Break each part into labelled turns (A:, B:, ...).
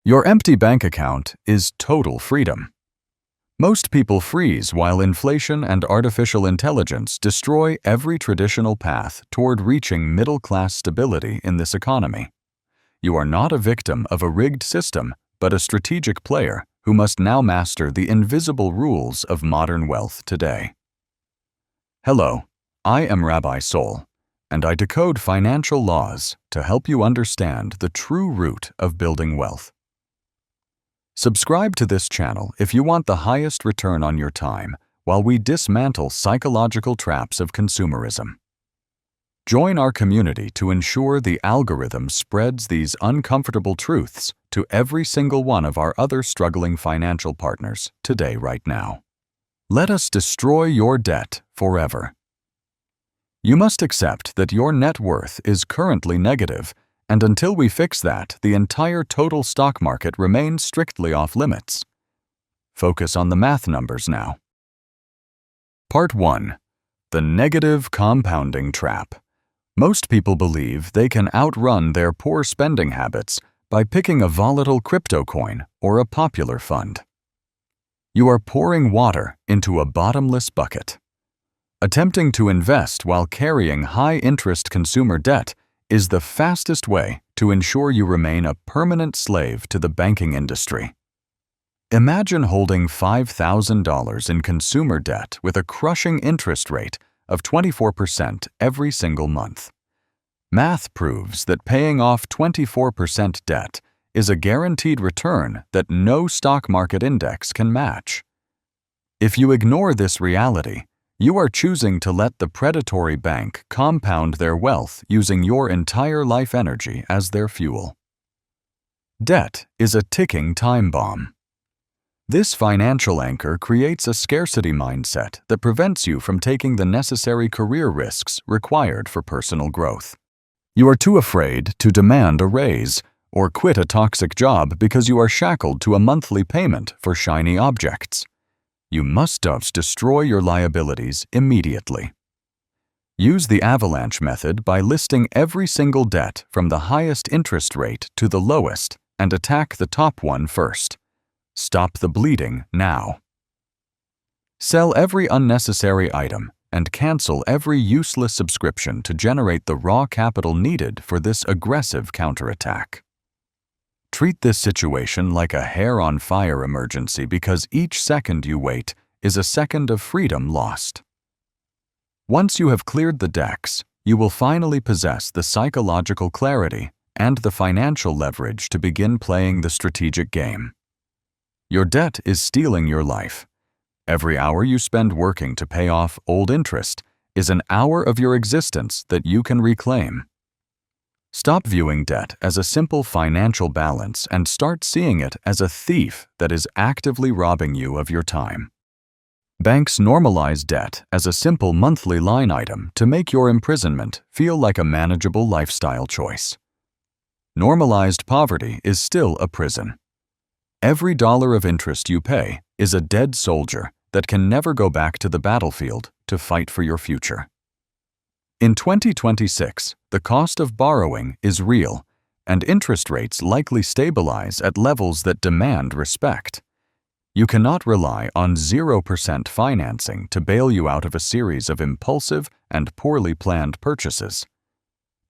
A: Your empty bank account is total freedom. Most people freeze while inflation and artificial intelligence destroy every traditional path toward reaching middle-class stability in this economy. You are not a victim of a rigged system, but a strategic player who must now master the invisible rules of modern wealth today. Hello, I am Rabbi Soul, and I decode financial laws to help you understand the true root of building wealth. Subscribe to this channel if you want the highest return on your time while we dismantle psychological traps of consumerism. Join our community to ensure the algorithm spreads these uncomfortable truths to every single one of our other struggling financial partners today, right now. Let us destroy your debt forever. You must accept that your net worth is currently negative, and until we fix that, the entire total stock market remains strictly off limits. Focus on the math numbers now. Part 1. The negative compounding trap. Most people believe they can outrun their poor spending habits by picking a volatile crypto coin or a popular fund. You are pouring water into a bottomless bucket. Attempting to invest while carrying high-interest consumer debt is the fastest way to ensure you remain a permanent slave to the banking industry. Imagine holding $5,000 in consumer debt with a crushing interest rate of 24% every single month. Math proves that paying off 24% debt is a guaranteed return that no stock market index can match. If you ignore this reality, you are choosing to let the predatory bank compound their wealth using your entire life energy as their fuel. Debt is a ticking time bomb. This financial anchor creates a scarcity mindset that prevents you from taking the necessary career risks required for personal growth. You are too afraid to demand a raise or quit a toxic job because you are shackled to a monthly payment for shiny objects. You must destroy your liabilities immediately. Use the avalanche method by listing every single debt from the highest interest rate to the lowest and attack the top one first. Stop the bleeding now. Sell every unnecessary item and cancel every useless subscription to generate the raw capital needed for this aggressive counterattack. Treat this situation like a hair-on-fire emergency because each second you wait is a second of freedom lost. Once you have cleared the decks, you will finally possess the psychological clarity and the financial leverage to begin playing the strategic game. Your debt is stealing your life. Every hour you spend working to pay off old interest is an hour of your existence that you can reclaim. Stop viewing debt as a simple financial balance and start seeing it as a thief that is actively robbing you of your time. Banks normalize debt as a simple monthly line item to make your imprisonment feel like a manageable lifestyle choice. Normalized poverty is still a prison. Every dollar of interest you pay is a dead soldier that can never go back to the battlefield to fight for your future. In 2026, the cost of borrowing is real, and interest rates likely stabilize at levels that demand respect. You cannot rely on 0% financing to bail you out of a series of impulsive and poorly planned purchases.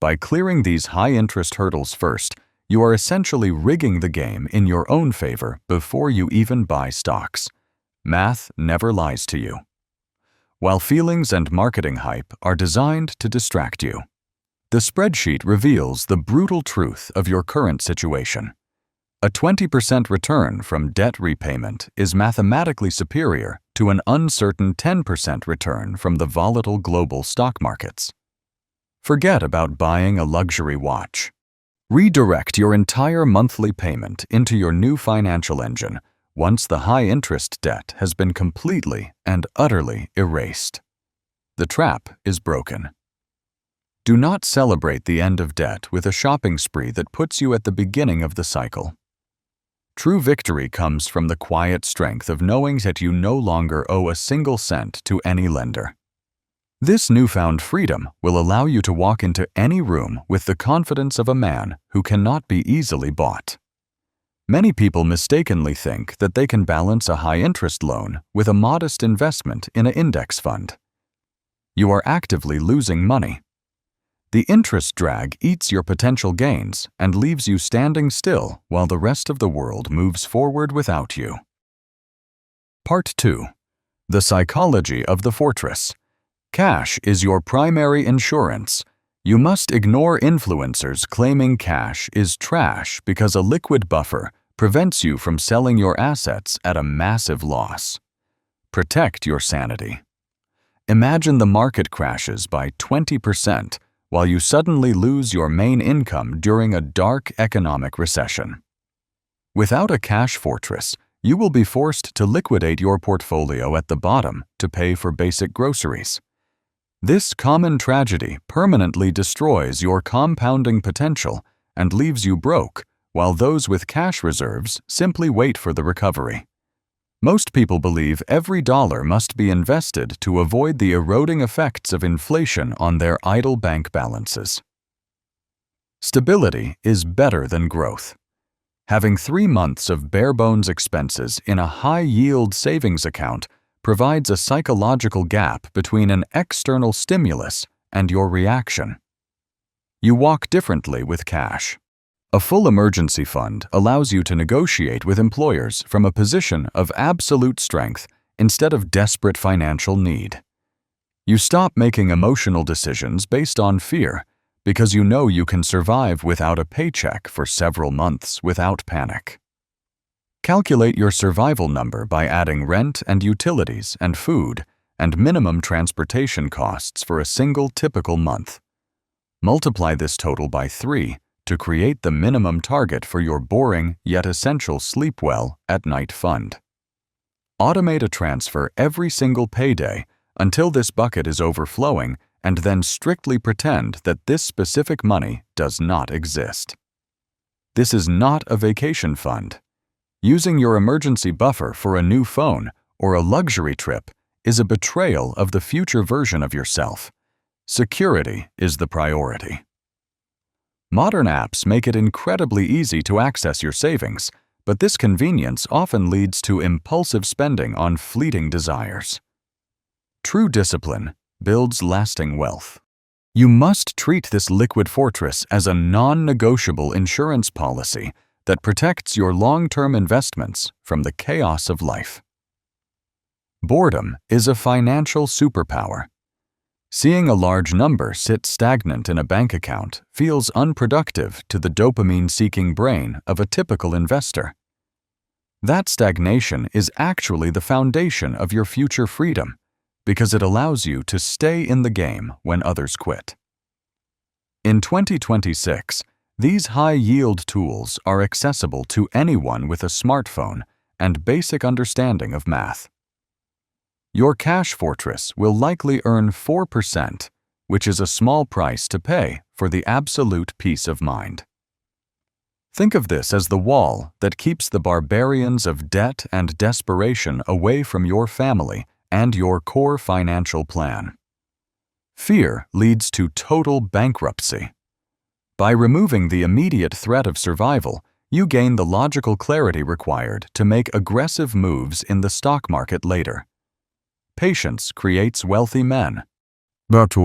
A: By clearing these high-interest hurdles first, you are essentially rigging the game in your own favor before you even buy stocks. Math never lies to you. While feelings and marketing hype are designed to distract you, the spreadsheet reveals the brutal truth of your current situation. A 20% return from debt repayment is mathematically superior to an uncertain 10% return from the volatile global stock markets. Forget about buying a luxury watch. Redirect your entire monthly payment into your new financial engine once the high-interest debt has been completely and utterly erased. The trap is broken. Do not celebrate the end of debt with a shopping spree that puts you at the beginning of the cycle. True victory comes from the quiet strength of knowing that you no longer owe a single cent to any lender. This newfound freedom will allow you to walk into any room with the confidence of a man who cannot be easily bought. Many people mistakenly think that they can balance a high-interest loan with a modest investment in an index fund. You are actively losing money. The interest drag eats your potential gains and leaves you standing still while the rest of the world moves forward without you. Part 2. The Psychology of the Fortress. Cash is your primary insurance. You must ignore influencers claiming cash is trash because a liquid buffer prevents you from selling your assets at a massive loss. Protect your sanity. Imagine the market crashes by 20% while you suddenly lose your main income during a dark economic recession. Without a cash fortress, you will be forced to liquidate your portfolio at the bottom to pay for basic groceries. This common tragedy permanently destroys your compounding potential and leaves you broke, while those with cash reserves simply wait for the recovery. Most people believe every dollar must be invested to avoid the eroding effects of inflation on their idle bank balances. Stability is better than growth. Having 3 months of bare-bones expenses in a high-yield savings account provides a psychological gap between an external stimulus and your reaction. You walk differently with cash. A full emergency fund allows you to negotiate with employers from a position of absolute strength instead of desperate financial need. You stop making emotional decisions based on fear because you know you can survive without a paycheck for several months without panic. Calculate your survival number by adding rent and utilities and food and minimum transportation costs for a single typical month. Multiply this total by 3 to create the minimum target for your boring yet essential sleep well at night fund. Automate a transfer every single payday until this bucket is overflowing, and then strictly pretend that this specific money does not exist. This is not a vacation fund. Using your emergency buffer for a new phone or a luxury trip is a betrayal of the future version of yourself. Security is the priority. Modern apps make it incredibly easy to access your savings, but this convenience often leads to impulsive spending on fleeting desires. True discipline builds lasting wealth. You must treat this liquid fortress as a non-negotiable insurance policy that protects your long-term investments from the chaos of life. Boredom is a financial superpower. Seeing a large number sit stagnant in a bank account feels unproductive to the dopamine-seeking brain of a typical investor. That stagnation is actually the foundation of your future freedom, because it allows you to stay in the game when others quit. In 2026, these high-yield tools are accessible to anyone with a smartphone and basic understanding of math. Your cash fortress will likely earn 4%, which is a small price to pay for the absolute peace of mind. Think of this as the wall that keeps the barbarians of debt and desperation away from your family and your core financial plan. Fear leads to total bankruptcy. By removing the immediate threat of survival, you gain the logical clarity required to make aggressive moves in the stock market later. Patience creates wealthy men. But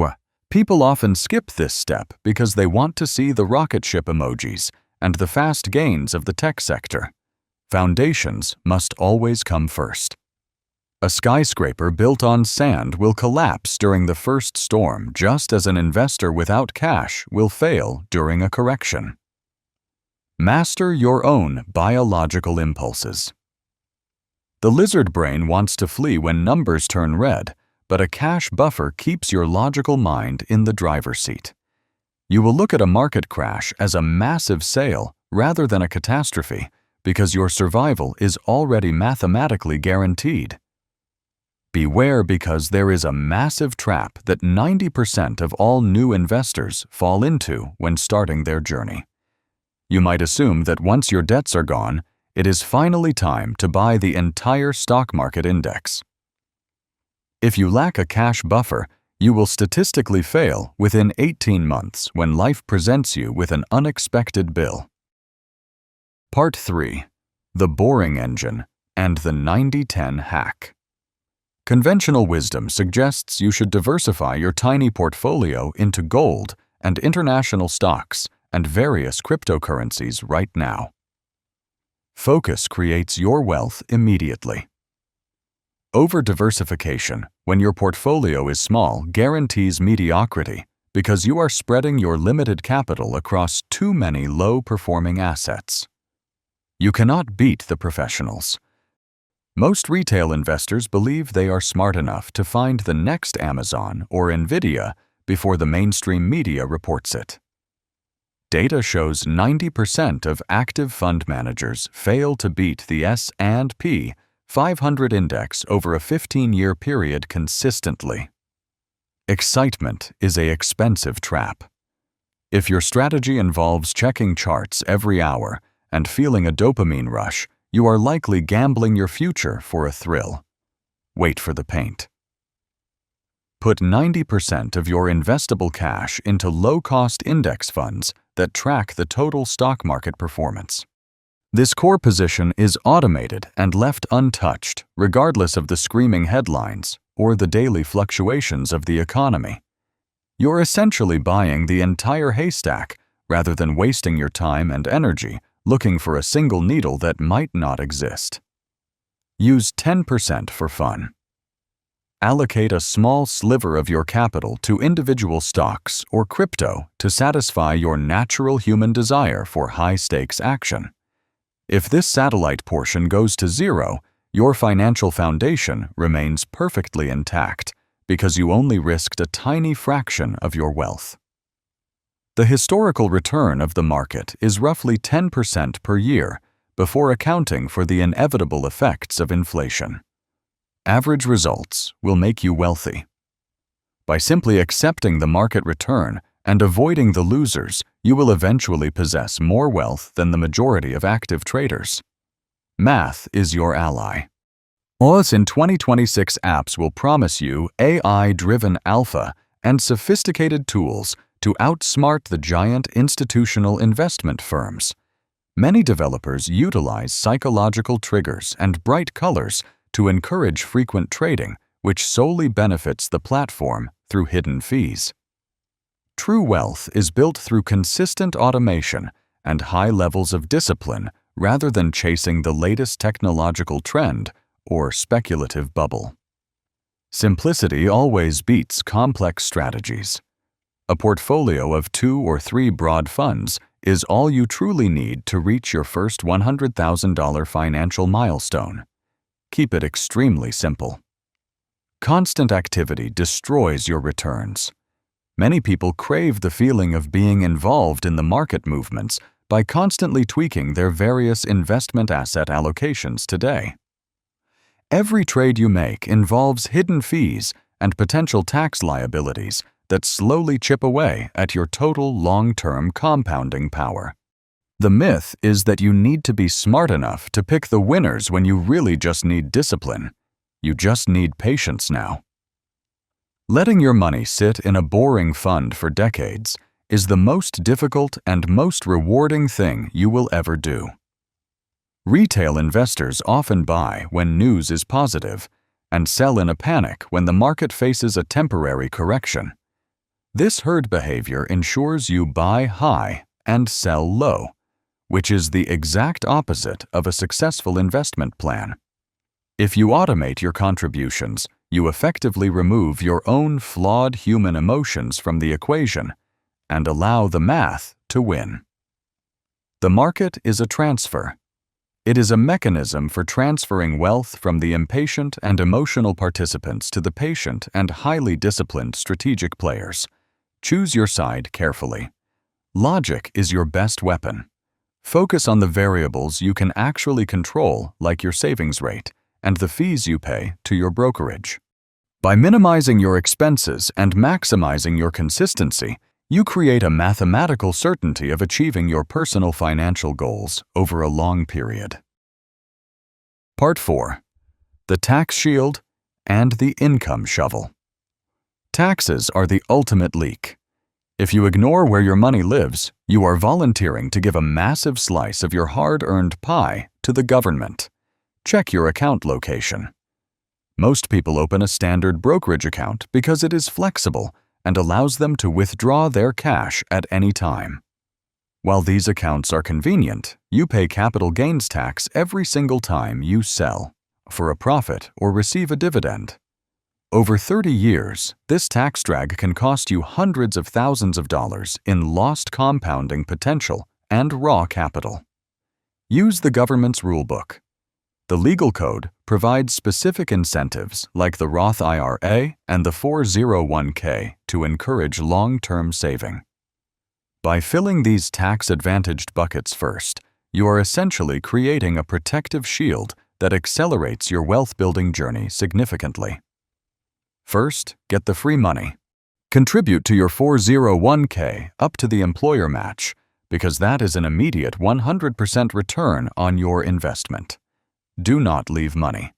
A: people often skip this step because they want to see the rocket ship emojis and the fast gains of the tech sector. Foundations must always come first. A skyscraper built on sand will collapse during the first storm, just as an investor without cash will fail during a correction. Master your own biological impulses. The lizard brain wants to flee when numbers turn red, but a cash buffer keeps your logical mind in the driver's seat. You will look at a market crash as a massive sale rather than a catastrophe because your survival is already mathematically guaranteed. Beware, because there is a massive trap that 90% of all new investors fall into when starting their journey. You might assume that once your debts are gone, it is finally time to buy the entire stock market index. If you lack a cash buffer, you will statistically fail within 18 months when life presents you with an unexpected bill. Part 3. the boring engine, and the 90-10 hack. Conventional wisdom suggests you should diversify your tiny portfolio into gold and international stocks and various cryptocurrencies right now. Focus creates your wealth immediately. Over-diversification, when your portfolio is small, guarantees mediocrity because you are spreading your limited capital across too many low-performing assets. You cannot beat the professionals. Most retail investors believe they are smart enough to find the next Amazon or Nvidia before the mainstream media reports it. Data shows 90% of active fund managers fail to beat the S&P 500 index over a 15-year period consistently. Excitement is an expensive trap. If your strategy involves checking charts every hour and feeling a dopamine rush, you are likely gambling your future for a thrill. Wait for the paint. Put 90% of your investable cash into low-cost index funds that track the total stock market performance. This core position is automated and left untouched, regardless of the screaming headlines or the daily fluctuations of the economy. You're essentially buying the entire haystack rather than wasting your time and energy looking for a single needle that might not exist. Use 10% for fun. Allocate a small sliver of your capital to individual stocks or crypto to satisfy your natural human desire for high-stakes action. If this satellite portion goes to zero, your financial foundation remains perfectly intact because you only risked a tiny fraction of your wealth. The historical return of the market is roughly 10% per year before accounting for the inevitable effects of inflation. Average results will make you wealthy. By simply accepting the market return and avoiding the losers, you will eventually possess more wealth than the majority of active traders. Math is your ally. OS in 2026 apps will promise you AI-driven alpha and sophisticated tools to outsmart the giant institutional investment firms. Many developers utilize psychological triggers and bright colors to encourage frequent trading, which solely benefits the platform through hidden fees. True wealth is built through consistent automation and high levels of discipline rather than chasing the latest technological trend or speculative bubble. Simplicity always beats complex strategies. A portfolio of 2 or 3 broad funds is all you truly need to reach your first $100,000 financial milestone. Keep it extremely simple. Constant activity destroys your returns. Many people crave the feeling of being involved in the market movements by constantly tweaking their various investment asset allocations today. Every trade you make involves hidden fees and potential tax liabilities that slowly chip away at your total long-term compounding power. The myth is that you need to be smart enough to pick the winners when you really just need discipline. You just need patience now. Letting your money sit in a boring fund for decades is the most difficult and most rewarding thing you will ever do. Retail investors often buy when news is positive and sell in a panic when the market faces a temporary correction. This herd behavior ensures you buy high and sell low, which is the exact opposite of a successful investment plan. If you automate your contributions, you effectively remove your own flawed human emotions from the equation and allow the math to win. The market is a transfer. It is a mechanism for transferring wealth from the impatient and emotional participants to the patient and highly disciplined strategic players. Choose your side carefully. Logic is your best weapon. Focus on the variables you can actually control, like your savings rate and the fees you pay to your brokerage. By minimizing your expenses and maximizing your consistency, you create a mathematical certainty of achieving your personal financial goals over a long period. Part 4. The Tax Shield and the Income Shovel. Taxes are the ultimate leak. If you ignore where your money lives, you are volunteering to give a massive slice of your hard-earned pie to the government. Check your account location. Most people open a standard brokerage account because it is flexible and allows them to withdraw their cash at any time. While these accounts are convenient, you pay capital gains tax every single time you sell, for a profit, or receive a dividend. Over 30 years, this tax drag can cost you hundreds of thousands of dollars in lost compounding potential and raw capital. Use the government's rulebook. The legal code provides specific incentives like the Roth IRA and the 401k to encourage long-term saving. By filling these tax-advantaged buckets first, you are essentially creating a protective shield that accelerates your wealth-building journey significantly. First, get the free money. Contribute to your 401k up to the employer match, because that is an immediate 100% return on your investment. Do not leave money.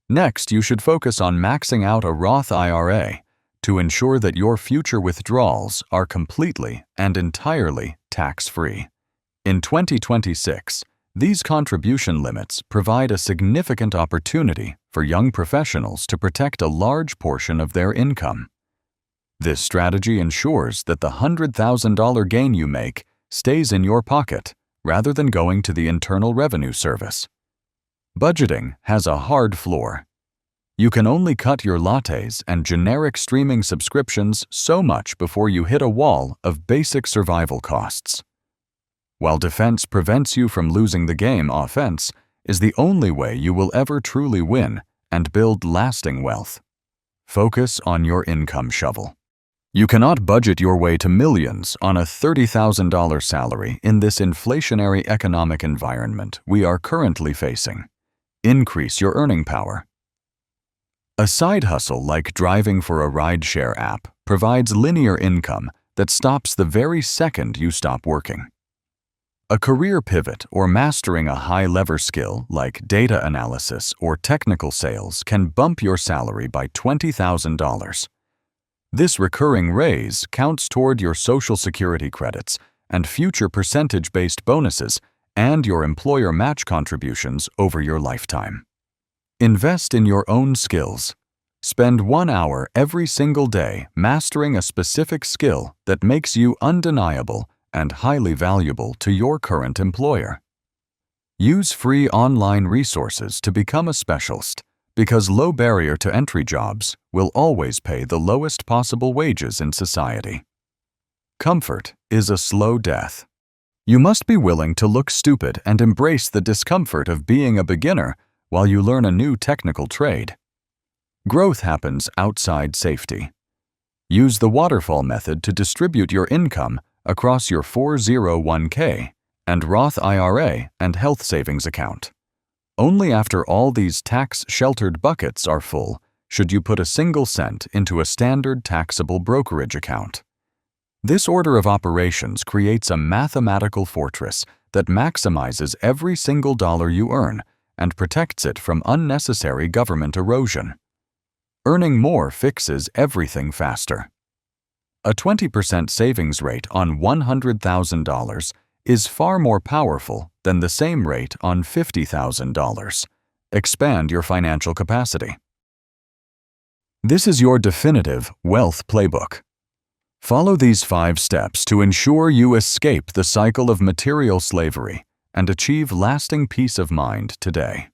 A: Next, you should focus on maxing out a Roth IRA to ensure that your future withdrawals are completely and entirely tax-free. In 2026, these contribution limits provide a significant opportunity for young professionals to protect a large portion of their income. This strategy ensures that the $100,000 gain you make stays in your pocket rather than going to the Internal Revenue Service. Budgeting has a hard floor. You can only cut your lattes and generic streaming subscriptions so much before you hit a wall of basic survival costs. While defense prevents you from losing the game, offense is the only way you will ever truly win and build lasting wealth. Focus on your income shovel. You cannot budget your way to millions on a $30,000 salary in this inflationary economic environment we are currently facing. Increase your earning power. A side hustle like driving for a rideshare app provides linear income that stops the very second you stop working. A career pivot or mastering a high-lever skill like data analysis or technical sales can bump your salary by $20,000. This recurring raise counts toward your Social Security credits and future percentage-based bonuses and your employer match contributions over your lifetime. Invest in your own skills. Spend 1 hour every single day mastering a specific skill that makes you undeniable and highly valuable to your current employer. Use free online resources to become a specialist, because low barrier to entry jobs will always pay the lowest possible wages in society. Comfort is a slow death. You must be willing to look stupid and embrace the discomfort of being a beginner while you learn a new technical trade. Growth happens outside safety. Use the waterfall method to distribute your income across your 401k and Roth IRA and health savings account. Only after all these tax-sheltered buckets are full should you put a single cent into a standard taxable brokerage account. This order of operations creates a mathematical fortress that maximizes every single dollar you earn and protects it from unnecessary government erosion. Earning more fixes everything faster. A 20% savings rate on $100,000 is far more powerful than the same rate on $50,000. Expand your financial capacity. This is your definitive wealth playbook. Follow these 5 steps to ensure you escape the cycle of material slavery and achieve lasting peace of mind today.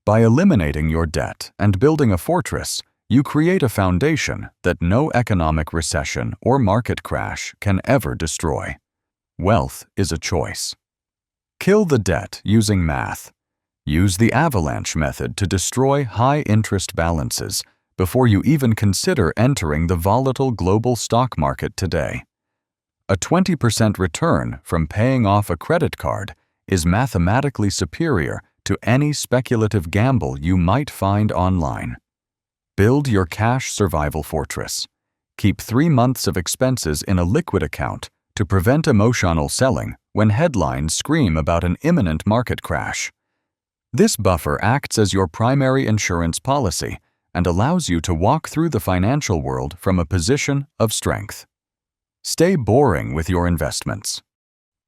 A: By eliminating your debt and building a fortress, you create a foundation that no economic recession or market crash can ever destroy. Wealth is a choice. Kill the debt using math. Use the avalanche method to destroy high-interest balances before you even consider entering the volatile global stock market today. A 20% return from paying off a credit card is mathematically superior to any speculative gamble you might find online. Build your cash survival fortress. Keep 3 months of expenses in a liquid account to prevent emotional selling when headlines scream about an imminent market crash. This buffer acts as your primary insurance policy and allows you to walk through the financial world from a position of strength. Stay boring with your investments.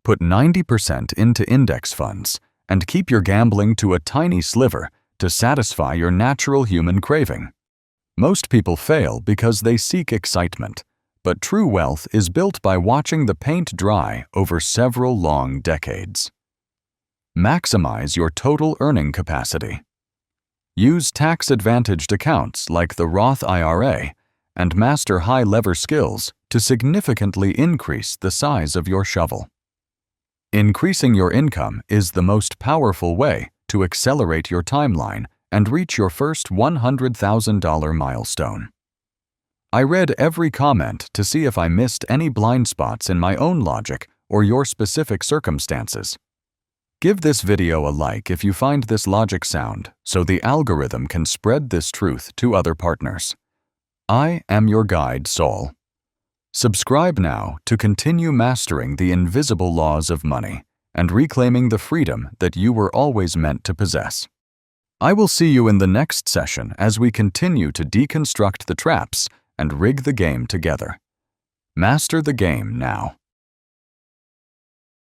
A: Put 90% into index funds and keep your gambling to a tiny sliver to satisfy your natural human craving. Most people fail because they seek excitement, but true wealth is built by watching the paint dry over several long decades. Maximize your total earning capacity. Use tax-advantaged accounts like the Roth IRA and master high-lever skills to significantly increase the size of your shovel. Increasing your income is the most powerful way to accelerate your timeline and reach your first $100,000 milestone. I read every comment to see if I missed any blind spots in my own logic or your specific circumstances. Give this video a like if you find this logic sound so the algorithm can spread this truth to other partners. I am your guide, Saul. Subscribe now to continue mastering the invisible laws of money and reclaiming the freedom that you were always meant to possess. I will see you in the next session as we continue to deconstruct the traps and rig the game together. Master the game now.